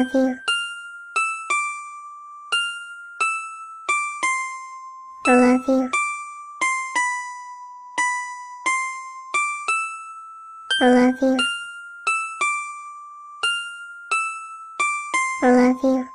love you. I love you. I love you. I love you.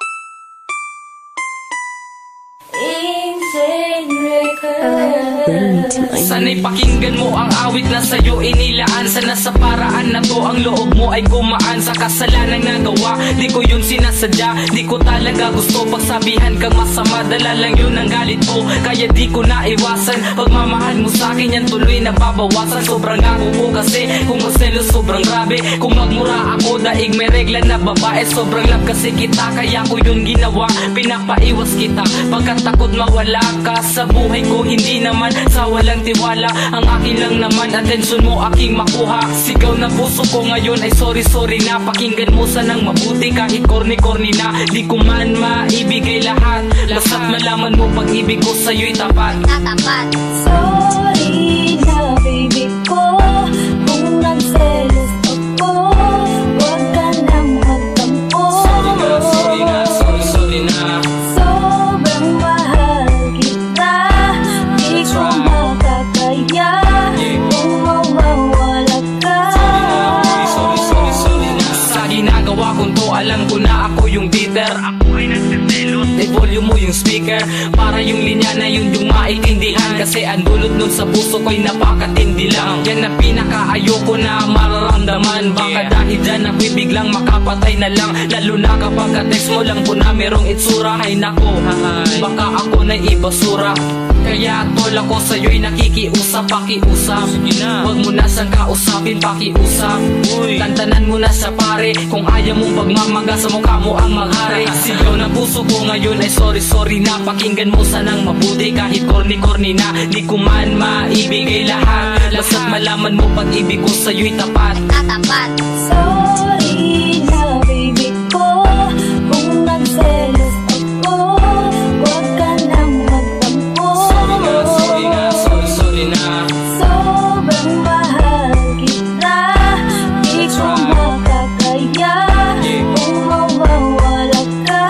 Sana'y pakinggan mo ang awit na sa'yo inilaan. Sana sa paraan na to ang loob mo ay gumaan. Sa kasalanang nagawa, di ko yun sinasadya. Di ko talaga gusto pagsabihan kang masama. Dala lang yun ang galit ko, kaya di ko naiwasan. Pagmamahal mo sa'kin yan tuloy nababawasan. Sobrang ako ko kasi kung magselos sobrang grabe. Kung magmura ako daig may regla na babae. Sobrang love kasi kita kaya ko yun ginawa. Pinapaiwas kita pagkat takot mawala ka sa buhay ko. Hindi naman sa walang tiwala, ang akin lang naman atensyon mo aking makuha. Sigaw na puso ko ngayon ay sorry na. Pakinggan mo sanang mabuti kahit corny na. Di ko man maibigay lahat, basta't malaman mo pag-ibig ko sa'yo'y tapat. Sorry na baby ko kung nagselos ako. Huwag ka nang magtampo. Sorry na. Sobrang mahal kita, di ko makakaya kung mawawala ka. Sorry na. Sa ginagawa kong to alam ko na ako yung bitter. Ako ay nagsiselos. I-volume mo yung speaker para yung linya na yun yung maintindihan. Kasi ang dulot nun sa puso ko'y napakatindi lang. Yan ang pinaka-ayoko na mararamdaman. Baka dahil dyan ako'y biglang makapatay na lang. Lalo na kapag ka-text mo lang po na merong itsura. Ay nako, baka ako na ibasura. Kaya tol ako sa'yo'y nakikiusap, pakiusap. Huwag mo na siyang kausapin, pakiusap. Tantanan mo na siya pare, kung ayaw mong pagmamaga sa mukha mo ang maghari. Sigaw na puso ko ngayon ay sorry na. Pakinggan mo sanang mabuti kahit corny na. Di ko man maibigay lahat, basta't malaman mo pag-ibig ko sa'yo'y tapat. Sorry na baby ko kung nagselos ako. Huwag ka nang magtampo. Sorry na. Sobrang mahal kita, di ko makakaya kung mawawala ka.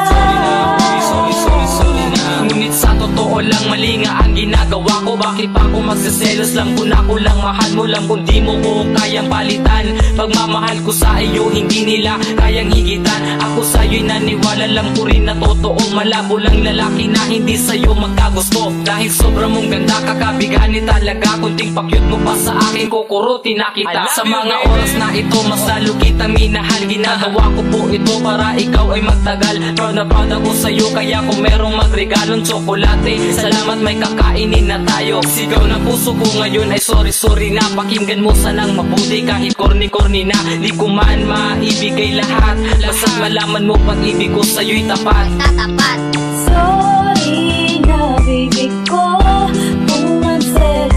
Sorry na. Ngunit sa totoo lang mali nga ang ginagawa ko. Bakit pa ako magsiselos lang kung ako lang mahal mo lang kung di mo ko kayang palitan. Pagmamahal ko sa iyo hindi nila kayang higitan. Ako sa'yo'y naniwala lang ko rin na totoo. Malabo lang lalaki na hindi sa'yo magkagusto. Dahil sobrang mong ganda kakabigani talaga. Kunting pakyut mo pa sa akin kukurutin na kita. Sa mga oras na ito mas lalo kitang minahal. Ginagawa ko po ito para ikaw ay magtagal. Proud na proud ako sa'yo kaya kung merong magregalong tsokolate, salamat may kakainin na tayo. Sigaw na puso ko ngayon ay sorry na. Pakinggan mo sanang mabuti kahit corny na. Di ko man maibigay lahat, basta't malaman mo pag-ibig ko sa'yo'y tapat. Sorry na baby ko kung nagselos